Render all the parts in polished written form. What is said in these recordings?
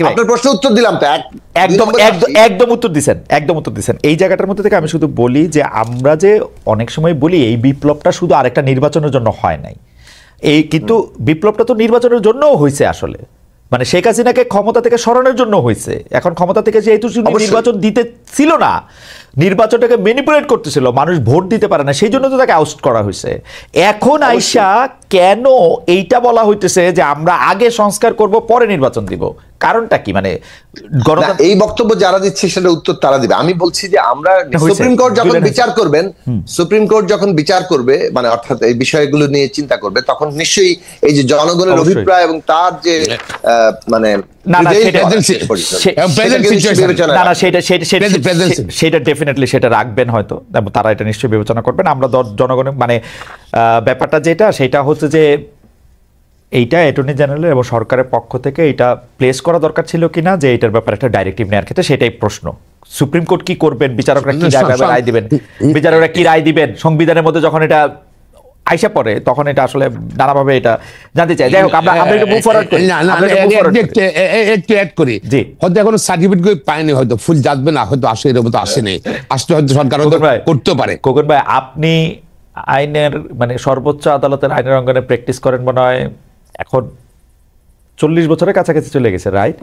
আপনার প্রশ্ন উত্তর দিলাম তো, একদম উত্তর দিচ্ছেন। এই জায়গাটার মধ্যে থেকে আমি শুধু বলি যে আমরা যে অনেক সময় বলি এই বিপ্লবটা শুধু আরেকটা নির্বাচনের জন্য হয় নাই, এই কিন্তু বিপ্লবটা তো নির্বাচনের জন্যও হয়েছে আসলে, মানে শেখ হাসিনাকে ক্ষমতা থেকে সরানোর জন্য হয়েছে। এখন ক্ষমতা থেকে যেহেতু নির্বাচন দিতে ছিল না, নির্বাচনটাকে ম্যানিপুলেট করতেছিল, মানুষ ভোট দিতে পারে না, সেই জন্য তো তাকে আউট করা হয়েছে। এখন আইসা কেন এইটা বলা হইতেছে যে আমরা আগে সংস্কার করব পরে নির্বাচন দিব, কারণটা কি? মানে এই বক্তব্য যারা দিচ্ছে সেটা উত্তর তারা দিবে। আমি বলছি যে আমরা সুপ্রিম কোর্ট যখন বিচার করবেন, সুপ্রিম কোর্ট যখন বিচার করবে, মানে অর্থাৎ এই বিষয়গুলো নিয়ে চিন্তা করবে, তখন নিশ্চয়ই এই যে জনগণের অভিপ্রায় এবং তার যে মানে সেটা ডেফিনেটলি সেটা রাখবেন হয়তো, তারা এটা নিশ্চয়ই বিবেচনা করবেন। আমরা জনগণের মানে ব্যাপারটা যেটা সেটা হচ্ছে যে এইটা অ্যাটর্নি জেনারেল এবং সরকারের পক্ষ থেকে এটা প্লেস করা দরকার ছিল কিনা, যে এটার ব্যাপারে একটা ডাইরেক্টিভ নেওয়ার ক্ষেত্রে, সেটাই প্রশ্ন। সুপ্রিম কোর্ট কি করবেন, বিচারকরা কি রায় দিবেন, বিচারকরা কি রায় দিবেন সংবিধানের মধ্যে যখন এটা আইসা পড়ে, তখন এটা আসলে নানাভাবে এটা জানতে চাই। যাই হোক, আমরা একটু মুভ ফরওয়ার্ড করি, একটু অ্যাড করি। হয়তো এখনো সার্টিফিকেট পায়নি, হয়তো ফুল যাবে না, হয়তো আসে, এর মতো আসেনি, আসলে হয়তো সরকার করতে পারে। খোকন ভাই, আপনি আইনের মানে সর্বোচ্চ আদালতের আইনের অঙ্গনে প্র্যাকটিস করেন মনে হয় এখন 40 বছরের কাছাকাছি চলে গেছে, রাইট?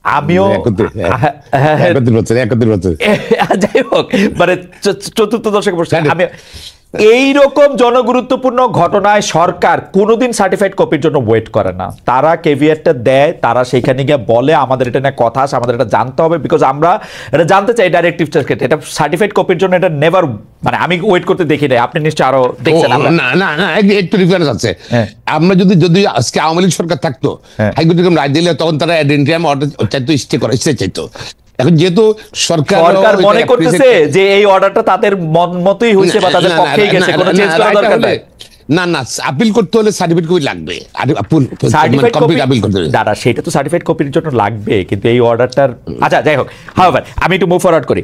আমিও 71 বছর যাই হোক, মানে চতুর্থ দশকে বসে আমি এইরকম জনগুরুত্বপূর্ণ ঘটনায় সরকার কোনোদিন সার্টিফাইড কপির জন্য ওয়েট করে না, তারা কেভিয়েটটা দেয়, তারা সেখানে গিয়ে বলে আমাদের এটা নিয়ে কথা আছে, আমাদের এটা জানতে হবে, বিকজ আমরা এটা জানতে চাই ডাইরেক্টিভটার ক্ষেত্রে। এটা সার্টিফাইড কপির জন্য এটা নেভার, মানে আমি ওয়েট করতে দেখি নাই, আপনি নিশ্চয়ই আরো দেখছেন। না একটু ডিফারেন্স আছে। আমরা যদি আজকে আওয়ামী লীগ সরকার থাকতো, হাইকোর্ট রায় দিলে তখন তারা এডেন্টিয়াম অর্ডার চাইতো, স্টে করা চাইতো। এখন যেহেতু সরকার মনে করতেছে যে এই অর্ডারটা তাদের মতই হয়েছে বা তাদের পক্ষেই গেছে, কোনো চেঞ্জ করার দরকার নাই। না আপিল করতে হলে সার্টিফিকেট কপি লাগবে, দাদা সেটা তো সার্টিফাইড কপির জন্য লাগবে, কিন্তু এই অর্ডারটার আচ্ছা যাই হোক। হাওয়ার আমি একটু মুভ ফরওয়ার্ড করি।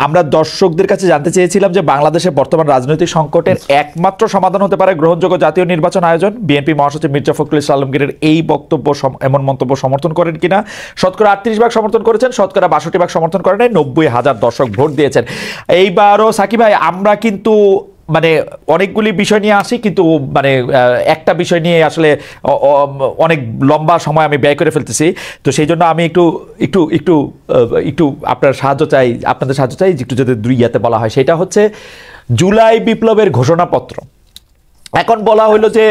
আমরা দর্শকদের কাছে জানতে চেয়েছিলাম যে বাংলাদেশের বর্তমান রাজনৈতিক সংকটের একমাত্র সমাধান হতে পারে গ্রহণযোগ্য জাতীয় নির্বাচন আয়োজন। বিএনপি মহাসচিব মির্জা ফখরুল ইসলাম আলমগীরের এই বক্তব্য, এমন মন্তব্য সমর্থন করেন কিনা? শতকরা 38% সমর্থন করেছেন, শতকরা 62% সমর্থন করেন, 90,000 দর্শক ভোট দিয়েছেন। এইবারও সাকিব ভাই, আমরা কিন্তু মানে অনেকগুলি বিষয় নিয়ে আসি, কিন্তু মানে একটা বিষয় নিয়ে আসলে অনেক লম্বা সময় আমি ব্যয় করে ফেলতেছি, তো সেই জন্য আমি একটু একটু একটু একটু আপনাদের সাহায্য চাই একটু যদি দুই ইয়াতে বলা হয়। সেটা হচ্ছে জুলাই বিপ্লবের ঘোষণাপত্র। এখন বলা হলো যে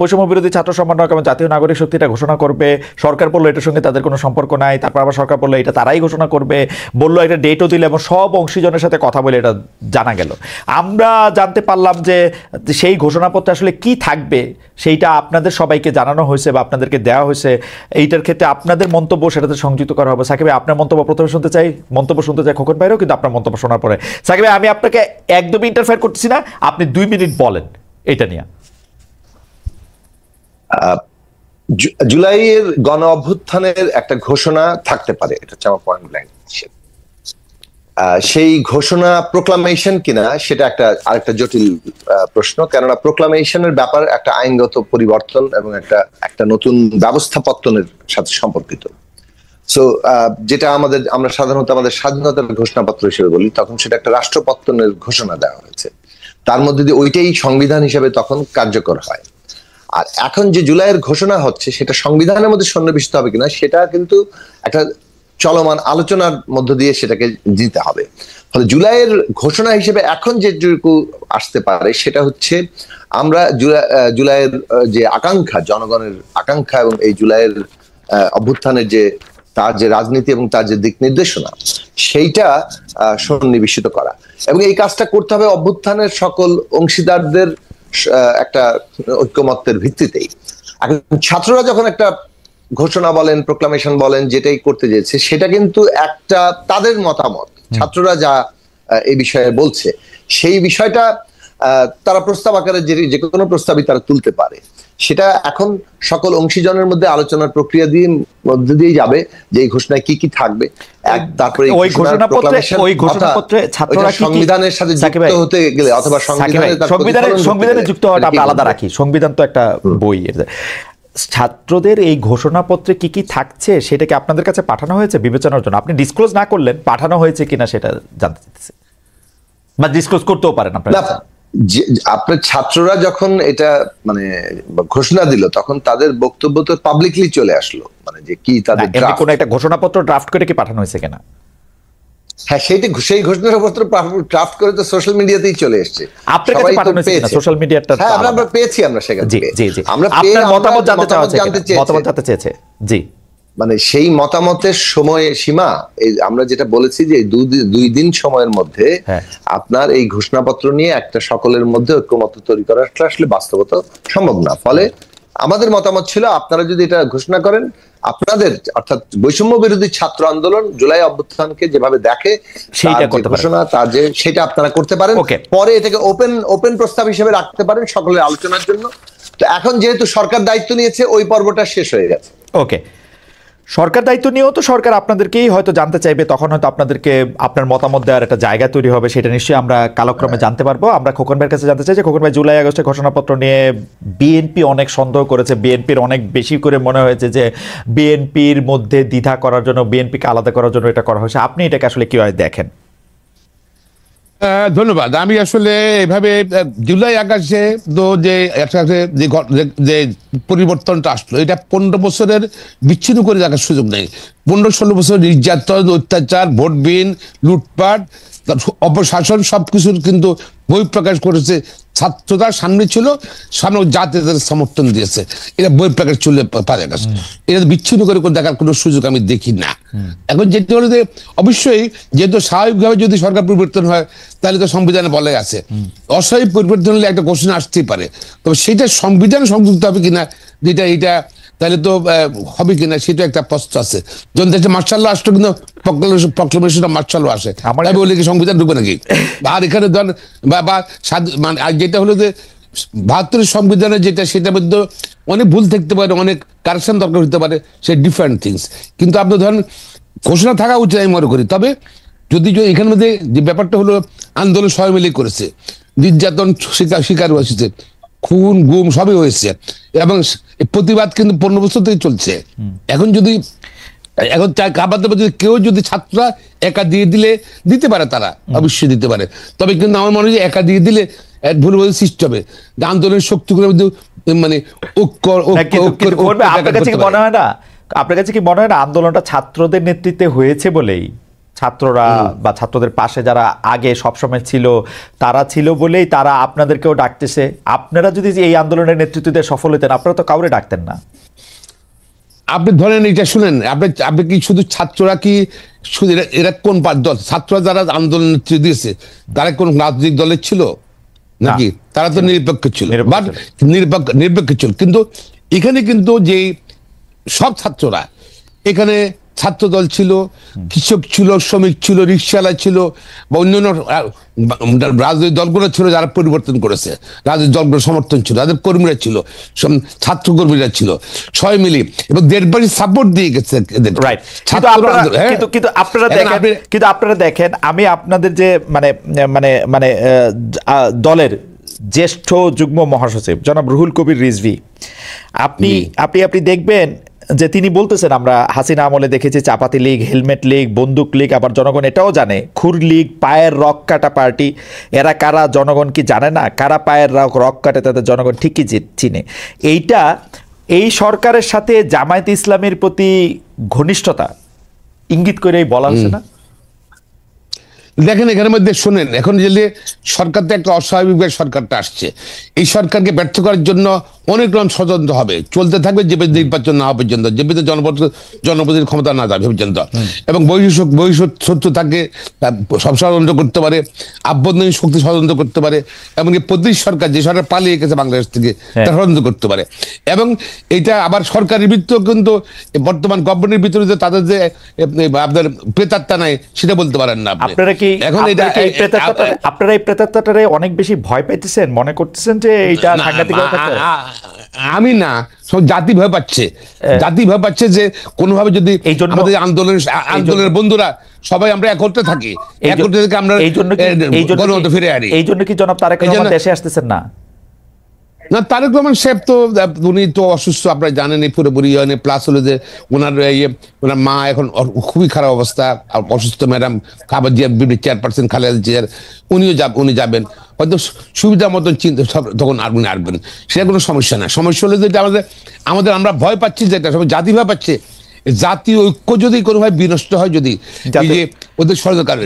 বৈষম্য বিরোধী ছাত্র সমন্বয়ক এবং জাতীয় নাগরিক শক্তি এটা ঘোষণা করবে, সরকার বললো এটার সঙ্গে তাদের কোনো সম্পর্ক নাই, তারপর আবার সরকার বললো এটা তারাই ঘোষণা করবে, বললো একটা ডেটও দিলে, এবং সব অংশীজনের সাথে কথা বলে এটা জানা গেল। আমরা জানতে পারলাম যে সেই ঘোষণাপত্রে আসলে কি থাকবে সেইটা আপনাদের সবাইকে জানানো হয়েছে বা আপনাদেরকে দেওয়া হয়েছে। এইটার ক্ষেত্রে আপনাদের মন্তব্য সেটাতে সংযুক্ত করা হবে। সাকিব ভাই, আপনার মন্তব্য প্রথমে শুনতে চাই, খোকন ভাইরও, কিন্তু আপনার মন্তব্য শোনার পরে সাকিব ভাই আমি আপনাকে একদমই ইন্টারফেয়ার করতেছি না, আপনি 2 মিনিট বলেন এটা নিয়ে। জুলাইয়ের গণ অভ্যুত্থানের একটা ঘোষণা থাকতে পারে, এটা হচ্ছে আমার পয়েন্ট ব্ল্যাঙ্ক। সেই ঘোষণা প্রোক্লামেশন কিনা সেটা আরেকটা জটিল প্রশ্ন, কেননা প্রোক্লামেশনের ব্যাপার একটা আইনগত পরিবর্তন এবং একটা নতুন ব্যবস্থাপত্তনের সাথে সম্পর্কিত। সো যেটা আমরা সাধারণত আমাদের স্বাধীনতার ঘোষণাপত্র হিসেবে বলি, তখন সেটা একটা রাষ্ট্রপত্তনের ঘোষণা দেওয়া হয়েছে, তার মধ্যে দিয়ে ওইটাই সংবিধান হিসেবে তখন কার্যকর হয়। আর এখন যে জুলাইয়ের ঘোষণা হচ্ছে সেটা সংবিধানের মধ্যে সন্নিবেশিত হবে কিনা সেটা কিন্তু একটা চলমান আলোচনার মধ্য দিয়ে সেটাকে দিতে হবে। ফলে জুলাইয়ের ঘোষণা হিসেবে এখন যেটুকু আসতে পারে সেটা হচ্ছে আমরা জুলাইয়ের যে আকাঙ্ক্ষা, জনগণের আকাঙ্ক্ষা এবং এই জুলাইয়ের অভ্যুত্থানের যে তার যে রাজনীতি এবং তার যে দিক নির্দেশনা সেইটা সন্নিবেশিত করা, এবং এই কাজটা করতে হবে অভ্যুত্থানের সকল অংশীদারদের একটা ঐক্যমত্যের ভিত্তিতেই। এখন ছাত্ররা যখন একটা ঘোষণা বলেন, প্রোক্লামেশন বলেন, যেটাই করতে যেছে সেটা কিন্তু একটা তাদের মতামত, ছাত্ররা যা এই বিষয়ে বলছে সেই বিষয়টা তারা প্রস্তাব আকারে যে কোনো প্রস্তাবই তারা তুলতে পারে। সেটা এখন সকল অংশীজনের মধ্যে আলোচনার প্রক্রিয়া মধ্যে দিয়ে যাবে যে এই ঘোষণায় কি কি থাকবে। তারপরে ওই ঘোষণাপত্রে ছাত্ররা সংবিধানের সাথে যুক্ত হতে গেলে অথবা সংবিধানে যুক্ত হওয়াটা আমরা আলাদা রাখি, সংবিধান তো একটা বই। ছাত্রদের এই ঘোষণাপত্রে কি কি থাকছে সেটা কি আপনাদের কাছে পাঠানো হয়েছে বিবেচনার জন্য? আপনি ডিসক্লোজ না করলেন, পাঠানো হয়েছে কিনা সেটা জানতে চাইতেছি, বা ডিসক্লোজ করতেও পারেন আপনারা। আপনার ছাত্ররা যখন এটা মানে ঘোষণা দিল তখন তাদের বক্তব্য তো পাবলিকলি চলে আসলো, মানে যে কি তাদের কোন একটা ঘোষণাপত্র ড্রাফট করে কি পাঠানো হয়েছে কিনা? হ্যাঁ, সেই ঘোষণাপত্র ড্রাফট করে তো সোশ্যাল মিডিয়াতেই চলে এসেছে। আপনার কাছে পাঠানো হয়েছে কিনা সোশ্যাল মিডিয়াটা? হ্যাঁ, আমরা পেয়েছি, আমরা সেখান থেকে। জি জি, আমরা আপনার মতামত জানতে চেয়েছে। জি, মানে সেই মতামতের সময় সীমা আমরা যেটা বলেছি যে 2 দিন সময়ের মধ্যে আপনার এই ঘোষণাপত্র নিয়ে একটা সকলের মধ্যে ঐক্যমত্য তৈরি করাটা আসলে বাস্তবতা সম্ভব না। ফলে আমাদের মতামত ছিল আপনারা যদি এটা ঘোষণা করেন, আপনাদের অর্থাৎ বৈষম্য বিরোধী ছাত্র আন্দোলন জুলাই অভ্যুত্থানকে যেভাবে দেখে সেইটা করতে ঘোষণা সেটা আপনারা করতে পারেন। পরে এটাকে ওপেন প্রস্তাব হিসেবে রাখতে পারেন সকলের আলোচনার জন্য। তো এখন যেহেতু সরকার দায়িত্ব নিয়েছে, ওই পর্বটা শেষ হয়ে গেছে। ওকে, সরকার দায়িত্ব নিয়েও তো সরকার আপনাদেরকেই হয়তো জানতে চাইবে, তখন হয়তো আপনাদেরকে আপনার মতামত দেওয়ার একটা জায়গা তৈরি হবে, সেটা নিশ্চয়ই আমরা কালক্রমে জানতে পারবো। আমরা খোকন ভাইয়ের কাছে জানতে চাই যে খোকন ভাই, জুলাই আগস্টের ঘোষণাপত্র নিয়ে বিএনপি অনেক সন্দেহ করেছে, বিএনপির অনেক বেশি করে মনে হয়েছে যে বিএনপির মধ্যে দ্বিধা করার জন্য, বিএনপিকে আলাদা করার জন্য এটা করা হয়েছে। আপনি এটাকে আসলে কিভাবে দেখেন? ধন্যবাদ। আমি আসলে এভাবে জুলাই আগস্টে তো যে পরিবর্তনটা আসলো, এটা 15 বছরের বিচ্ছিন্ন করে দেখার সুযোগ নেই। 15-16 বছর নির্যাতন, অত্যাচার, ভোটবিহীন, লুটপাট, অপশাসন সবকিছুর কিন্তু বহিঃপ্রকাশ করেছে। ছাত্ররা সামনে ছিল, সামনে জাতিদের সমর্থন দিয়েছে, এটা বহিঃপ্রকাশ চলে পারে না। এটা বিচ্ছিন্ন করে দেখার কোনো সুযোগ আমি দেখি না। এখন যেটা হলো যে অবশ্যই যেহেতু স্বাভাবিকভাবে যদি সরকার পরিবর্তন হয় তাহলে তো সংবিধানে বলে আছে অস্বাভাবিক পরিবর্তন হলে একটা ঘোষণা আসতেই পারে। তবে সেটা সংবিধান সংযুক্ত হবে কিনা, যেটা এটা তাহলে তো হবে কিনা সেটা একটা প্রশ্ন আছে। যখন দেশে মার্শাল আসলো কিন্তু প্রক্লেমেশন মার্শাল আসে, আমি বলি কি সংবিধান ঢুকবে নাকি? আর এখানে ধর বা মানে যেটা হলো যে 72 সংবিধানে যেটা, সেটার মধ্যে অনেক ভুল থাকতে পারে, অনেক কারেকশন দরকার হতে পারে, সে ডিফারেন্ট থিংস। কিন্তু আপনি ধরেন ঘোষণা থাকা উচিত আমি মনে করি। তবে যদি এখানের মধ্যে যে ব্যাপারটা হলো আন্দোলন সবাই মিলে করেছে, নির্যাতন শিকার হয়েছে, খুন গুম সবই হয়েছে, এবং প্রতিবাদ কিন্তু 15 বছর থেকে চলছে। এখন কেউ যদি ছাত্ররা একা দিয়ে দিতে পারে, তারা অবশ্যই দিতে পারে। তবে কিন্তু আমার মনে হয় একা দিয়ে দিলে ভুল সৃষ্টি হবে, আন্দোলনের শক্তি করে মানে আপনার কাছে কি মনে হয় না আন্দোলনটা ছাত্রদের নেতৃত্বে হয়েছে বলেই, ছাত্ররা বা ছাত্রদের পাশে যারা আগে সবসময় ছিল তারা ছিল বলেই তারা আপনাদেরকেও ডাকতেছে? আপনারা যদি এই আন্দোলনের নেতৃত্ব দিয়ে সফল হতেন, আপনারা তো কাউরে ডাকতেন না। আপনি ধরেন এটা শুনেন, আপনি কি শুধু ছাত্ররা কি শুধু এরা কোন দল? ছাত্ররা যারা আন্দোলন নেতৃত্ব দিয়েছে তারা কোন রাজনৈতিক দলের ছিল নাকি? তারা তো নিরপেক্ষ ছিল, বাট নিরপেক্ষ ছিল। কিন্তু এখানে কিন্তু যে সব ছাত্ররা, এখানে ছাত্র দল ছিল, কৃষক ছিল, শ্রমিক ছিল, রিক্সাওয়ালা ছিল, বা অন্যান্য রাজনৈতিক দলগুলো ছিল যারা পরিবর্তন করেছে, রাজনৈতিক দলগুলো সমর্থন ছিল, তাদের কর্মীরা ছিল, ছাত্র কর্মীরা ছিল, সবাই মিলে, এবং দেশবাসী সাপোর্ট দিয়ে গেছে। কিন্তু আপনারা দেখেন, আমি আপনাদের যে মানে দলের জ্যেষ্ঠ যুগ্ম মহাসচিব জনাব রুহুল কবির রিজভী, আপনি দেখবেন যে তিনি বলতেছেন, আমরা হাসিনা আমলে দেখেছি চাপাতি লীগ, হেলমেট লীগ, বন্দুক লীগ, আবার জনগণ এটাও জানে খুর লীগ, পায়ের রক কাটা পার্টি। এরা কারা জনগণ কি জানে না? কারা পায়ের রক কাটে তাদের জনগণ ঠিকই চিনে। এই সরকারের সাথে জামায়াতে ইসলামের প্রতি ঘনিষ্ঠতা ইঙ্গিত করেই বলা হচ্ছে না? দেখেন এখানের মধ্যে শোনেন, এখন যে সরকার তো একটা অস্বাভাবিক সরকারটা আসছে, এই সরকারকে ব্যর্থ করার জন্য অনেক রকম ষড়যন্ত্র হবে, চলতে থাকবে যে নির্বাচন না হওয়া পর্যন্ত, যে জনপ্রতিনিধির ক্ষমতা না যাবে পর্যন্ত। এবং শত্রু থাকে, সব ষড়যন্ত্র করতে পারে, আভ্যন্তরীণ শক্তি ষড়যন্ত্র করতে পারে, এমনকি প্রদেশ সরকার, যে সরকার পালিয়ে গেছে বাংলাদেশ থেকে, তারা ষড়যন্ত্র করতে পারে। এবং এটা আবার সরকারের ভিতরেও কিন্তু বর্তমান গভর্নমেন্টের ভিতরে যে তাদের যে আপনার প্রেতাত্মা নাই সেটা বলতে পারেন না। আপনারা কি কি আপনারা এই প্রেতাত্মাটারে অনেক বেশি ভয় পাইতেছেন, মনে করতেছেন যে এইটা সাংঘাতিক? আমি না, সব জাতি ভয় পাচ্ছে, যে কোনোভাবে যদি আমাদের আন্দোলনের বন্ধুরা সবাই আমরা একত্রে থাকি, আমরা গণতন্ত্র ফিরে আনি। এই জন্য কি জনাব তারেক রহমান দেশে আসতেছেন না? না, তারেক রহমান সাহেব তো উনি তো অসুস্থ, আপনারা জানেন পুরোপুরি। প্লাস হলো যে ওনার মা এখন খুবই খারাপ অবস্থা, অসুস্থ ম্যাডাম খাবার জিয়া চেয়ারপারসন খালেদা জিয়ার, উনি যাবেন হয়তো সুবিধা মতন চিন্তা তখন উনি আসবেন, সেটা কোনো সমস্যা না। সমস্যা হলো যেটা আমাদের আমরা ভয় পাচ্ছি, যেটা সবাই জাতি ভয় পাচ্ছে, জাতীয় ঐক্য যদি কোনোভাবে বিনষ্ট হয়, যদি ওদের ষড়যন্ত্র,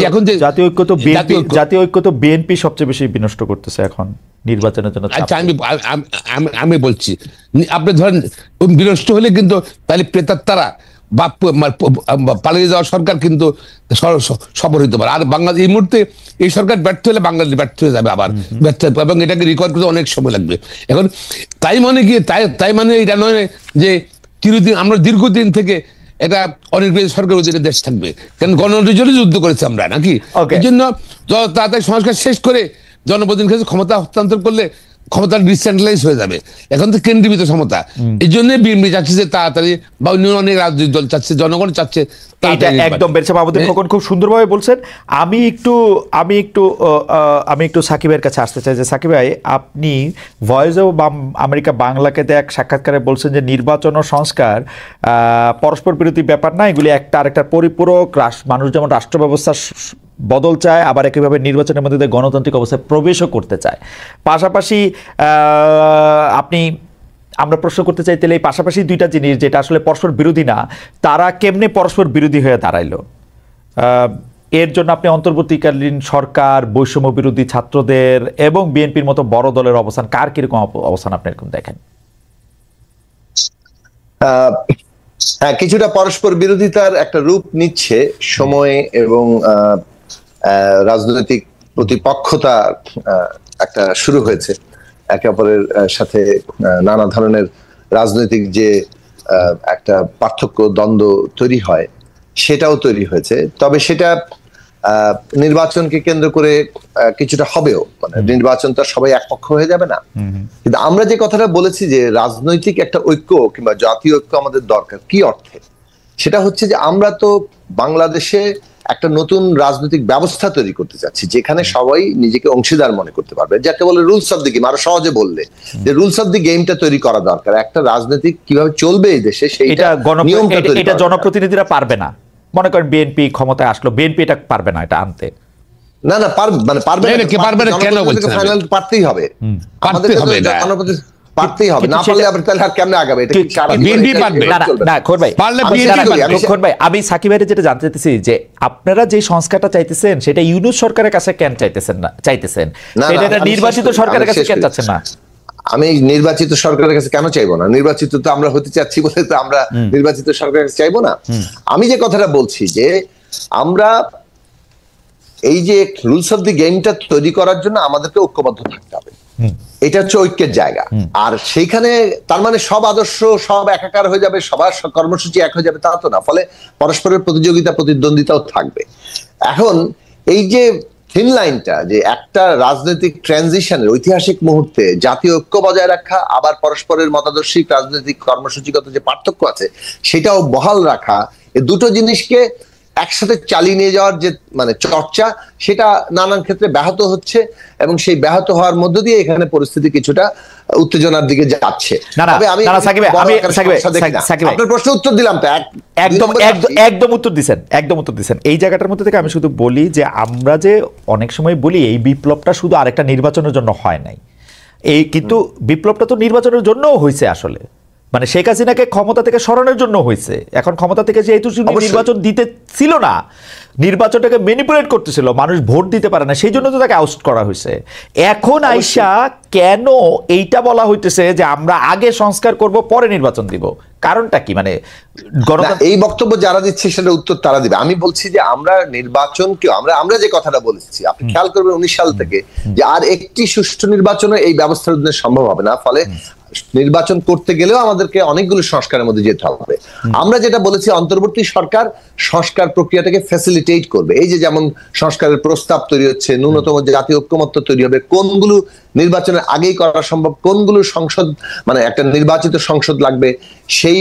এখন যে জাতীয় ঐক্য তো বিএনপি সবচেয়ে বেশি বিনষ্ট করতেছে এখন নির্বাচনের জন্য। আচ্ছা, আমি বলছি, আপনি ধরেন বিনষ্ট হলে কিন্তু তাহলে প্রেতাত্মারা বা পালিয়ে যাওয়া সরকার কিন্তু সফল হইতে পারে। আর বাংলাদেশ এই মুহূর্তে এই সরকার ব্যর্থ হলে বাংলাদেশ ব্যর্থ হয়ে যাবে, আবার ব্যর্থ হবে, এবং এটাকে রিকভার করতে অনেক সময় লাগবে। এখন তাই মানে এটা নয় যে চিরদিন, আমরা দীর্ঘদিন থেকে এটা অনেক সরকার অধীনে দেশ থাকবে, কারণ গণতন্ত্রের জন্য যুদ্ধ করেছে আমরা, নাকি? এই জন্য যত তাড়াতাড়ি সংস্কার শেষ করে জনপ্রতিনিধির কাছে ক্ষমতা হস্তান্তর করলে ক্ষমতা ডিসেন্ট্রালাইজ হয়ে যাবে। এখন তো কেন্দ্রীভূত ক্ষমতা, এই জন্য বিএনপি চাচ্ছে যে তাড়াতাড়ি, বা অন্য অনেক রাজনৈতিক দল চাচ্ছে, জনগণ চাচ্ছে। এটা একদম বেরসা বাবুদ্দিন খোকন খুব সুন্দরভাবে বলছেন। আমি একটু সাকিবের কাছে আসতে চাই যে সাকিব ভাই, আপনি ভয়েস অব আমেরিকা বাংলাকে এক সাক্ষাৎকারে বলছেন যে নির্বাচন ও সংস্কার পরস্পর বিরোধী ব্যাপার না, এগুলি একটা আরেকটার পরিপূরক। মানুষ যেমন রাষ্ট্র ব্যবস্থার বদল চায়, আবার একইভাবে নির্বাচনের মধ্যে গণতান্ত্রিক অবস্থায় প্রবেশও করতে চায়। পাশাপাশি আমরা প্রশ্ন করতে চাই, তাহলে এই পাশাপাশি দুইটা জিনিস যেটা আসলে পরস্পর বিরোধী না, তারা কেমনে পরস্পর বিরোধী হয়ে দাঁড়াইলো? এর জন্য আপনি অন্তর্বর্তীকালীন সরকার, বৈষম্য বিরোধী ছাত্রদের এবং বিএনপির মতো বড় দলের অবস্থান, কার কিরকম অবস্থান আপনি এরকম দেখেন? হ্যাঁ, কিছুটা পরস্পর বিরোধিতার একটা রূপ নিচ্ছে সময়, এবং রাজনৈতিক প্রতিপক্ষতা একটা শুরু হয়েছে। একে অপরের সাথে নানা ধরনের রাজনৈতিক যে একটা পার্থক্য, দ্বন্দ্ব তৈরি হয়, সেটাও তৈরি হয়েছে। তবে সেটা নির্বাচনকে কেন্দ্র করে কিছুটা হবেও, মানে নির্বাচন তো সবাই একপক্ষ হয়ে যাবে না। কিন্তু আমরা যে কথাটা বলেছি যে রাজনৈতিক একটা ঐক্য কিংবা জাতীয় ঐক্য আমাদের দরকার, কি অর্থে? সেটা হচ্ছে যে আমরা তো বাংলাদেশে একটা নতুন রাজনৈতিক ব্যবস্থা তৈরি করতে চাচ্ছি, যেখানে সবাই নিজেকে অংশীদার মনে করতে পারবে, যাকে বলে রুলস অফ দি গেম। আরো সহজে বললে যে রুলস অফ দি গেমটা তৈরি করা দরকার। একটা রাজনৈতিক কিভাবে চলবে এই দেশে, সেইটা নিয়মটা তৈরি। এটা জনপ্রতিনিধিরা পারবে না। মনে করেন বিএনপি ক্ষমতায় আসলো, বিএনপি এটা পারবে না এটা আনতে। না, পারবে না, কেন বলছেন? ফাইনাল পারতেই হবে, আমাদের পারতেই হবে, না পারলে আবার তাহলে আর কেমনে আগাবে? এটা কি সারা বিএনপি পারবে না? খোর ভাই, আমি সাকিব ভাইয়ের যেটা জানতে চাইতেছি যে আপনারা যে সংস্কারটা চাইতেছেন সেটা ইউনূস সরকারের কাছে কেন চাইতেছেন, সেটা নির্বাচিত সরকারের কাছে কেন চাচ্ছেন না? আমি নির্বাচিত সরকারের কাছে কেন চাইবো না? নির্বাচিত তো আমরা হতে চাচ্ছি বলে তো আমরা নির্বাচিত সরকারের কাছে চাইবো না। আমি যে কথাটা বলছি যে আমরা এই যে রুলস অফ দি গেমটা তৈরি করার জন্য আমাদেরকে ঐক্যবদ্ধ থাকতে হবে। এটা হচ্ছে ঐক্যের জায়গা। আর সেইখানে তার মানে সব আদর্শ সব একাকার হয়ে যাবে, সবার কর্মসূচি এক হয়ে যাবে, তা তো না। ফলে পরস্পরের প্রতিযোগিতা, প্রতিদ্বন্দ্বিতাও থাকবে। এখন এই যে থিন লাইনটা, যে একটা রাজনৈতিক ট্রানজিশনের ঐতিহাসিক মুহূর্তে জাতীয় ঐক্য বজায় রাখা, আবার পরস্পরের মতাদর্শিক রাজনৈতিক কর্মসূচিগত যে পার্থক্য আছে সেটাও বহাল রাখা, এই দুটো জিনিসকে একসাথে চালিয়ে নিয়ে যাওয়ার যে মানে চর্চা, সেটা নানান ক্ষেত্রে ব্যাহত হচ্ছে, এবং সেই ব্যাহত হওয়ার মধ্য দিয়ে এখানে পরিস্থিতি কিছুটা উত্তেজনার দিকে যাচ্ছে। আপনার প্রশ্ন উত্তর দিলাম তো, একদম উত্তর দিচ্ছেন। এই জায়গাটার মধ্যে থেকে আমি শুধু বলি যে আমরা যে অনেক সময় বলি এই বিপ্লবটা শুধু আরেকটা নির্বাচনের জন্য হয় নাই, কিন্তু বিপ্লবটা তো নির্বাচনের জন্যও হয়েছে আসলে। মানে শেখ হাসিনাকে ক্ষমতা থেকে সরানোর জন্য হয়েছে। এখন ক্ষমতা থেকে যেহেতু নির্বাচন দিতে ছিল না, নির্বাচনটাকে ম্যানিপুলেট করতেছিল, মানুষ ভোট দিতে পারে না, সেই জন্য তো তাকে আউট করা হয়েছে। এখন আইসা কেন এইটা বলা হইতেছে যে আমরা আগে সংস্কার করব, পরে নির্বাচন দিব? কারণটা কি? মানে এই বক্তব্য যারা দিচ্ছে সেটা উত্তর তারা দিবে। আমি বলছি যে আমরা নির্বাচনকে আমরা যে কথাটা বলেছি, আপনি খেয়াল করবেন 19 সাল থেকে, যে আর একটি সুষ্ঠু নির্বাচনে এই ব্যবস্থার সম্ভব হবে না। ফলে নির্বাচন করতে গেলেও আমাদেরকে অনেকগুলো সংস্কারের মধ্যে যেতে হবে। আমরা যেটা বলেছি, অন্তর্বর্তী সরকার সংস্কার প্রক্রিয়াটাকে ফ্যাসিলিটেট করবে। এই যে যেমন সংস্কারের প্রস্তাব তৈরি হচ্ছে, ন্যূনতম জাতীয় ঐক্যমত্য তৈরি হবে, কোনগুলো নির্বাচনের আগেই করা সম্ভব, কোনগুলো সংসদ মানে একটা নির্বাচিত সংসদ লাগবে, সেই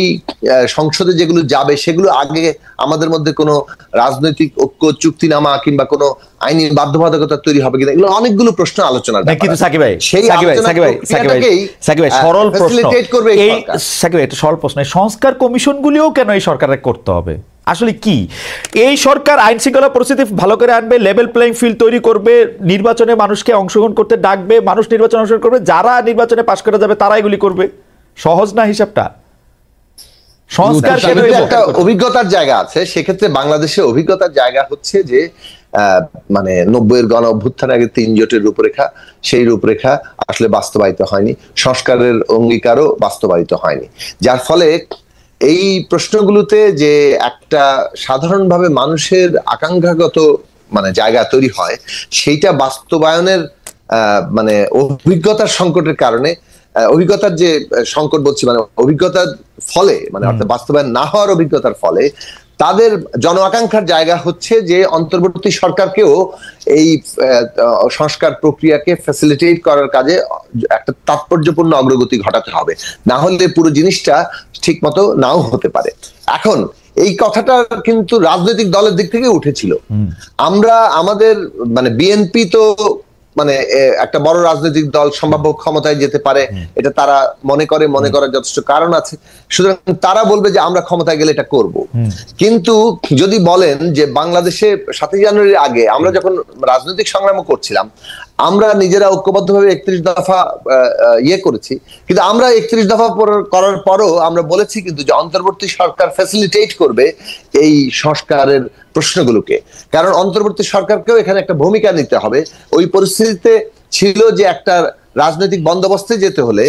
সংসদে যেগুলো যাবে সেগুলো আগে আমাদের মধ্যে কোনো রাজনৈতিক ঐক্য চুক্তিনামা কিংবা কোনো আইনি বাধ্যবাধকতা তৈরি হবে কিনা, এগুলো অনেকগুলো প্রশ্ন আলোচনার ব্যাপার। কিন্তু সাকিব ভাই, সেই সরল প্রশ্ন, করবে এই সাকিব ভাই, একটা সরল প্রশ্ন, সংস্কার কমিশনগুলিও কেন এই সরকারের করতে হবে? আসলে কি এই সরকার আইন শৃঙ্খলা পরিস্থিতি ভালো করে আনবে, লেভেল প্লেইং ফিল্ড তৈরি করবে, নির্বাচনে মানুষকে অংশগ্রহণ করতে ডাকবে, মানুষ নির্বাচনে অংশগ্রহণ করবে, যারা নির্বাচনে পাশ করে যাবে তারা এগুলি করবে? সহজ না হিসাবটা? সংস্কার একটা অভিজ্ঞতার জায়গা আছে, সেক্ষেত্রে বাংলাদেশের অভিজ্ঞতার জায়গা হচ্ছে যে মানে 90-এর গণ অভ্যুত্থানের আগে 3 জোটের রূপরেখা, সেই রূপরেখা আসলে বাস্তবায়িত হয়নি, সংস্কারের অঙ্গীকারও বাস্তবায়িত হয়নি, যার ফলে এই প্রশ্নগুলোতে যে একটা সাধারণভাবে মানুষের আকাঙ্ক্ষাগত মানে জায়গা তৈরি হয়, সেইটা বাস্তবায়নের মানে অভিজ্ঞতার সংকটের কারণে, অভিজ্ঞতার যে সংকট বলছি মানে অভিজ্ঞতার ফলে, মানে অর্থাৎ বাস্তবায়ন না হওয়ার অভিজ্ঞতার ফলে তাদের জন আকাঙ্ক্ষার জায়গা হচ্ছে যে অন্তর্বর্তী সরকারকেও এই সংস্কার প্রক্রিয়াকে ফ্যাসিলিটেট করার কাজে একটা তাৎপর্যপূর্ণ অগ্রগতি ঘটাতে হবে, না হলে পুরো জিনিসটা ঠিক মতো নাও হতে পারে। এখন এই কথাটা কিন্তু রাজনৈতিক দলের দিক থেকে উঠেছিল। আমরা আমাদের মানে বিএনপি তো মানে একটা বড় রাজনৈতিক দল, সম্ভাব্য ক্ষমতায় যেতে পারে, এটা তারা মনে করার যথেষ্ট কারণ আছে, সুতরাং তারা বলবে যে আমরা ক্ষমতায় গেলে এটা করব। কিন্তু যদি বলেন যে বাংলাদেশে 7 জানুয়ারির আগে আমরা যখন রাজনৈতিক সংগ্রাম করছিলাম, আমরা নিজেরা ঐক্যবদ্ধভাবে 31 দফা করেছি, কিন্তু আমরা 31 দফা করার পরও আমরা বলেছি কিন্তু যে অন্তর্বর্তী সরকার ফ্যাসিলিটেট করবে এই সংস্কারের প্রশ্নগুলোকে, কারণ অন্তর্বর্তী সরকারকেও এখানে একটা ভূমিকা নিতে হবে। ওই পরিস্থিতিতে ছিল যে একটা রাজনৈতিক বন্দোবস্তে যেতে হলে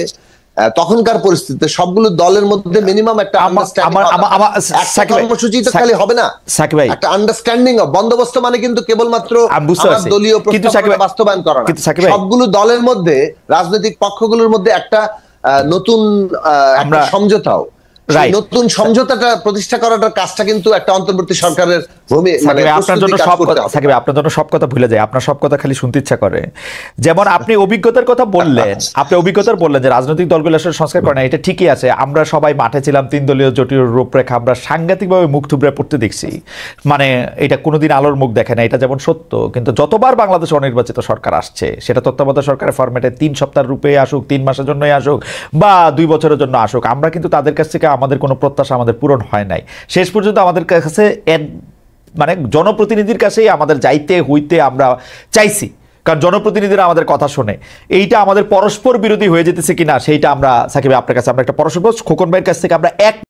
তখনকার পরিস্থিতিতে সবগুলো দলের মধ্যে মিনিমাম একটা কর্মসূচি তো খালি হবে না, একটা আন্ডারস্ট্যান্ডিং বন্দোবস্ত মানে কিন্তু কেবলমাত্র দলীয় প্রস্তাব বাস্তবায়ন করা না, সবগুলো দলের মধ্যে রাজনৈতিক পক্ষগুলোর মধ্যে একটা নতুন সমঝোতাও, নতুন সমঝোতাটা প্রতিষ্ঠা করাটার কাজটা কিন্তু একটা অন্তর্বর্তী সরকারের আপনার জন্য সব কথা ভুলে যায়, আপনার সব কথা খালি শুনতে ইচ্ছা করে। যেমন আপনি অভিজ্ঞতার কথা বললেন, যে রাজনৈতিক দলগুলো আসলে সংস্কার করে না, এটা ঠিকই আছে। আমরা সবাই মাঠে ছিলাম, 3 দলীয় জোটের রূপরেখা আমরা সাংঘাতিকভাবে মুখ থুবড়ে পড়তে দেখছি, মানে এটা কোনোদিন আলোর মুখ দেখে না, এটা যেমন সত্য। কিন্তু যতবার বাংলাদেশে অনির্বাচিত সরকার আসছে, সেটা তত্ত্বাবধায়ক সরকারের ফরম্যাটে 3 সপ্তাহের রূপে আসুক, 3 মাসের জন্যই আসুক বা 2 বছরের জন্য আসুক, আমরা কিন্তু তাদের কাছ থেকে আমাদের কোনো প্রত্যাশা আমাদের পূরণ হয় নাই। শেষ পর্যন্ত আমাদের কাছে মানে জনপ্রতিনিধির কাছেই আমাদের যাইতে হইতে আমরা চাইছি, কারণ জনপ্রতিনিধিরা আমাদের কথা শোনে। এইটা আমাদের পরস্পর বিরোধী হয়ে যেতেছে কিনা সেইটা আমরা সাকিব আপনার কাছে আমরা একটা পরস্পর খোকন ভাইয়ের কাছ থেকে আমরা এক